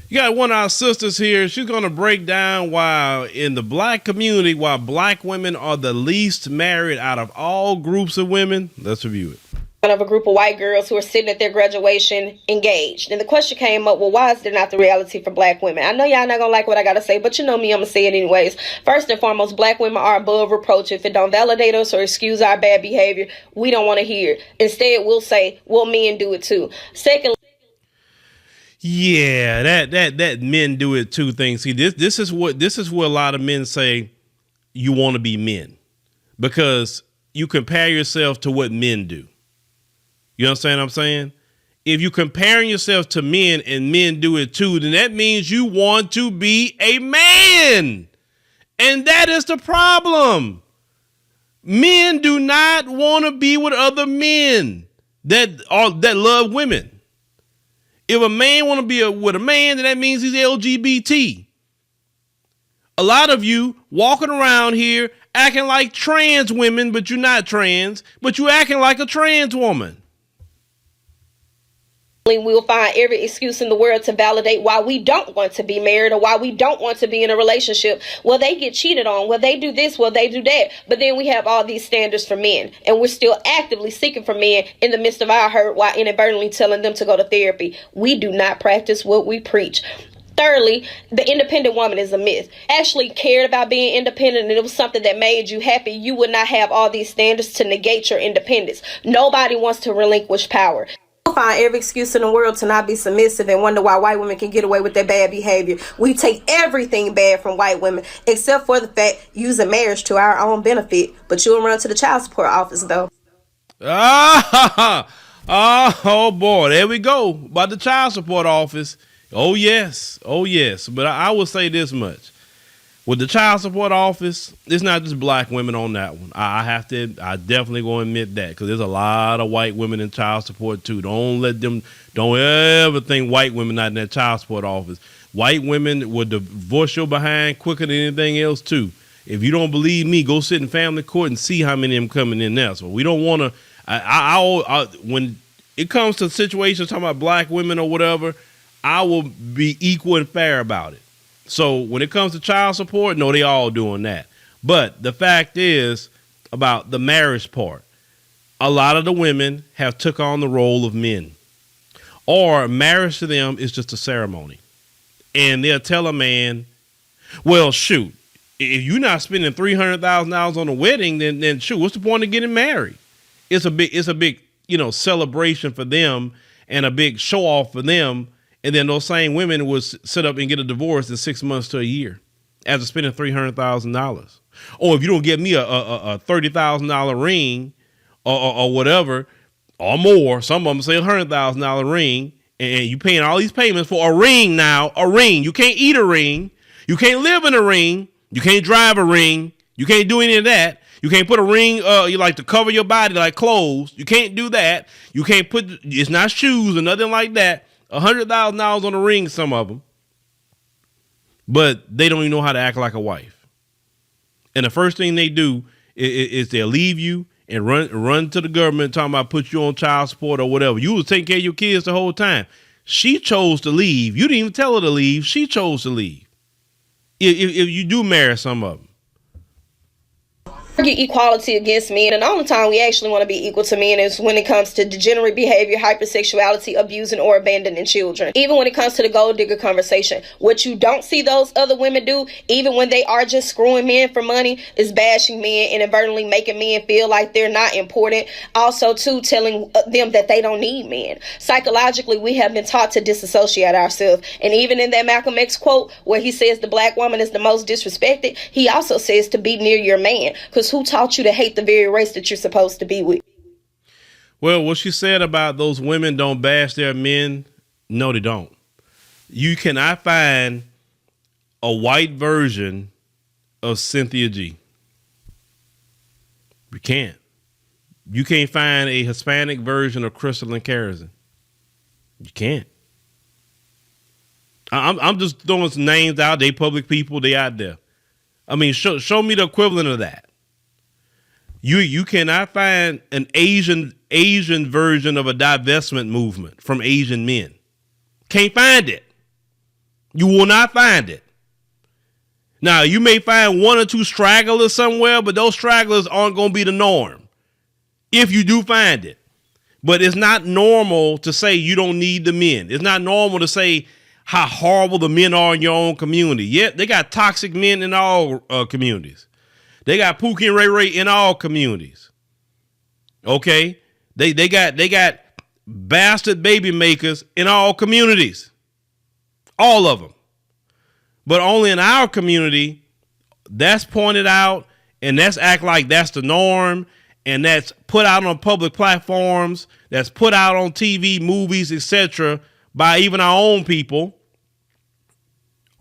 You got one of our sisters here. She's going to break down why in the black community, why black women are the least married out of all groups of women. Let's review it. Of a group of white girls who are sitting at their graduation engaged. And the question came up, well, why is there not the reality for black women? I know y'all not gonna like what I gotta say, but you know me, I'm gonna say it anyways. First and foremost, black women are above reproach. If it don't validate us or excuse our bad behavior, we don't want to hear it. Instead, we'll say, well, men do it too. Secondly, yeah, that men do it too thing. See, this is what a lot of men say you want to be men, because you compare yourself to what men do. You understand what I'm saying? If you comparing yourself to men and men do it too, then that means you want to be a man. And that is the problem. Men do not want to be with other men that love women. If a man want to be with a man, then that means he's LGBT. A lot of you walking around here acting like trans women, but you're not trans, but you acting like a trans woman. we'll find every excuse in the world to validate why we don't want to be married or why we don't want to be in a relationship. Well, they get cheated on. Well, they do this. Well, they do that. But then we have all these standards for men, and we're still actively seeking for men in the midst of our hurt while inadvertently telling them to go to therapy. We do not practice what we preach. Thirdly, the independent woman is a myth. Actually cared about being independent and it was something that made you happy, you would not have all these standards to negate your independence. Nobody wants to relinquish power. Find every excuse in the world to not be submissive and wonder why white women can get away with their bad behavior. We take everything bad from white women except for the fact using marriage to our own benefit. But you'll run to the child support office though. Oh boy, there we go. About the child support office. Oh yes. But I will say this much. With the child support office, it's not just black women on that one. I definitely go admit that, because there's a lot of white women in child support too. Don't ever think white women not in that child support office. White women will divorce your behind quicker than anything else too. If you don't believe me, go sit in family court and see how many of them coming in there. So we don't want to, when it comes to situations talking about black women or whatever, I will be equal and fair about it. So when it comes to child support, no, they all doing that. But the fact is about the marriage part. A lot of the women have took on the role of men, or marriage to them is just a ceremony. And they'll tell a man, well, shoot, if you're not spending $300,000 on a wedding, then shoot, what's the point of getting married? It's a big, celebration for them and a big show off for them. And then those same women would sit up and get a divorce in 6 months to a year after spending $300,000. Or if you don't get me a $30,000 ring or whatever, or more, some of them say $100,000 ring, and you paying all these payments for a ring now, a ring. You can't eat a ring. You can't live in a ring. You can't drive a ring. You can't do any of that. You can't put a ring, you like to cover your body like clothes. You can't do that. You can't it's not shoes or nothing like that. $100,000 on a ring, some of them, but they don't even know how to act like a wife. And the first thing they do is they'll leave you and run to the government talking about put you on child support or whatever. You was taking care of your kids the whole time. She chose to leave. You didn't even tell her to leave. She chose to leave. If you do marry some of them. Equality against men, and the only time we actually want to be equal to men is when it comes to degenerate behavior, hypersexuality, abusing or abandoning children. Even when it comes to the gold digger conversation, what you don't see those other women do, even when they are just screwing men for money, is bashing men, inadvertently making men feel like they're not important. Also too, telling them that they don't need men. Psychologically, we have been taught to disassociate ourselves, and even in that Malcolm X quote where he says the black woman is the most disrespected, he also says to be near your man, because who taught you to hate the very race that you're supposed to be with? Well, what she said about those women don't bash their men, no, they don't. You cannot find a white version of Cynthia G. You can't. You can't find a Hispanic version of Crystalline Carrison. You can't. I'm just throwing some names out. They public people. They out there. I mean, show me the equivalent of that. You cannot find an Asian version of a divestment movement from Asian men. Can't find it. You will not find it. Now, you may find one or two stragglers somewhere, but those stragglers aren't going to be the norm if you do find it. But it's not normal to say you don't need the men. It's not normal to say how horrible the men are in your own community. Yet they got toxic men in all communities. They got Pookie and Ray Ray in all communities. Okay? They got bastard baby makers in all communities. All of them. But only in our community, that's pointed out, and that's act like that's the norm, and that's put out on public platforms, that's put out on TV, movies, etc., by even our own people,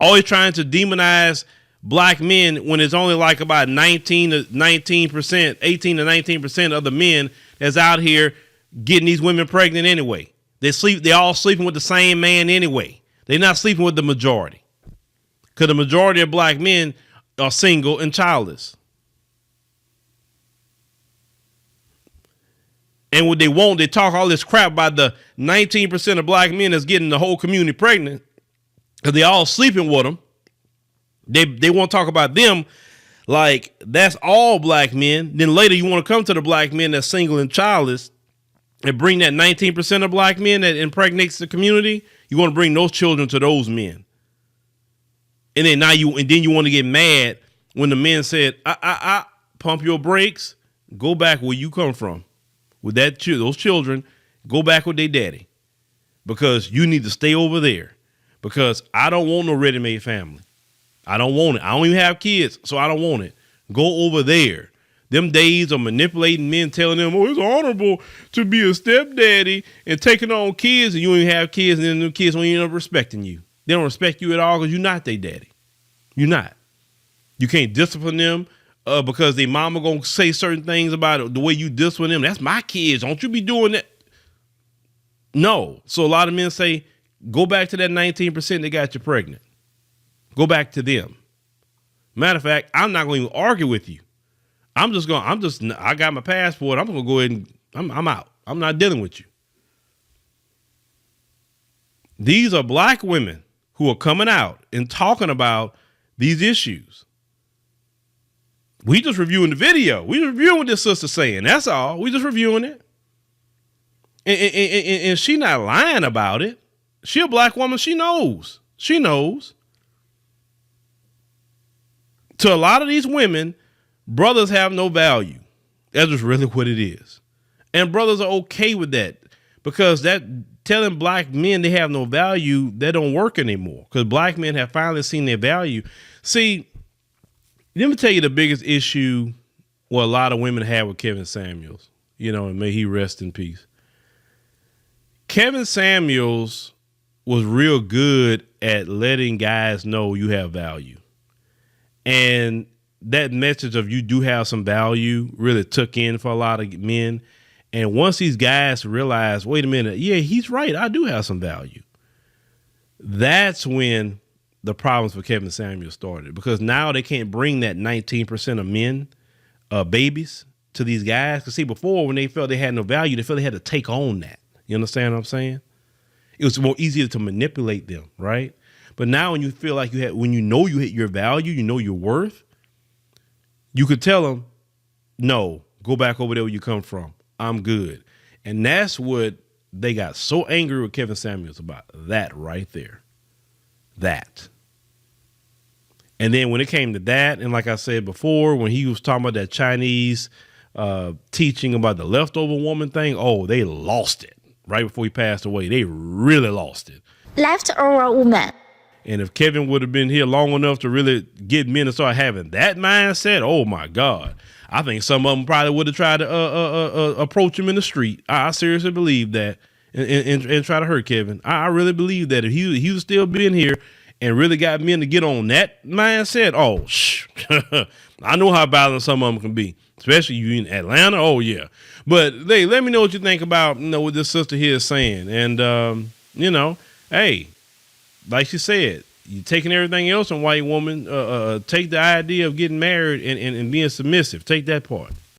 always trying to demonize black men when it's only like about 18 to 19% of the men that's out here getting these women pregnant anyway. They all sleeping with the same man anyway. They're not sleeping with the majority. Because the majority of black men are single and childless. And what they want, they talk all this crap about the 19% of black men that's getting the whole community pregnant because they all sleeping with them. They want to talk about them like that's all black men. Then later you want to come to the black men that's single and childless and bring that 19% of black men that impregnates the community. You want to bring those children to those men. And then you want to get mad when the men said, pump your brakes, go back where you come from. With those children, go back with their daddy. Because you need to stay over there. Because I don't want no ready-made family. I don't want it. I don't even have kids, so I don't want it. Go over there. Them days of manipulating men, telling them, it's honorable to be a stepdaddy and taking on kids, and you don't even have kids, and then the kids don't even end up respecting you. They don't respect you at all because you're not their daddy. You're not. You can't discipline them because their mama going to say certain things about the way you discipline them. That's my kids. Don't you be doing that. No. So a lot of men say, go back to that 19% that got you pregnant. Go back to them. Matter of fact, I'm not going to even argue with you. I got my passport. I'm going to go ahead and I'm out. I'm not dealing with you. These are black women who are coming out and talking about these issues. We just reviewing the video. We just reviewing what this sister's saying. That's all. We just reviewing it. And she not lying about it. She a black woman. She knows. She knows. To a lot of these women, brothers have no value. That's just really what it is. And brothers are okay with that because that telling black men they have no value, that don't work anymore because black men have finally seen their value. See, let me tell you the biggest issue what a lot of women have with Kevin Samuels, and may he rest in peace. Kevin Samuels was real good at letting guys know you have value. And that message of you do have some value really took in for a lot of men. And once these guys realize, wait a minute, yeah, he's right, I do have some value. That's when the problems for Kevin Samuels started because now they can't bring that 19% of men, babies to these guys. Because see, before when they felt they had no value, they felt they had to take on that. You understand what I'm saying? It was more easier to manipulate them, right? But now when you feel like when you know you hit your value, you know your worth, you could tell them, no, go back over there where you come from. I'm good. And that's what they got so angry with Kevin Samuels about. That right there. That. And then when it came to that, and like I said before, when he was talking about that Chinese teaching about the leftover woman thing, they lost it. Right before he passed away, they really lost it. Leftover woman. And if Kevin would have been here long enough to really get men to start having that mindset, oh my God, I think some of them probably would have tried to approach him in the street. I seriously believe that and try to hurt Kevin. I really believe that if he was still being here and really got men to get on that mindset, I know how violent some of them can be, especially you in Atlanta. Oh yeah. But let me know what you think about, what this sister here is saying. And, hey, like she said, you taking everything else on white woman, take the idea of getting married and being submissive. Take that part.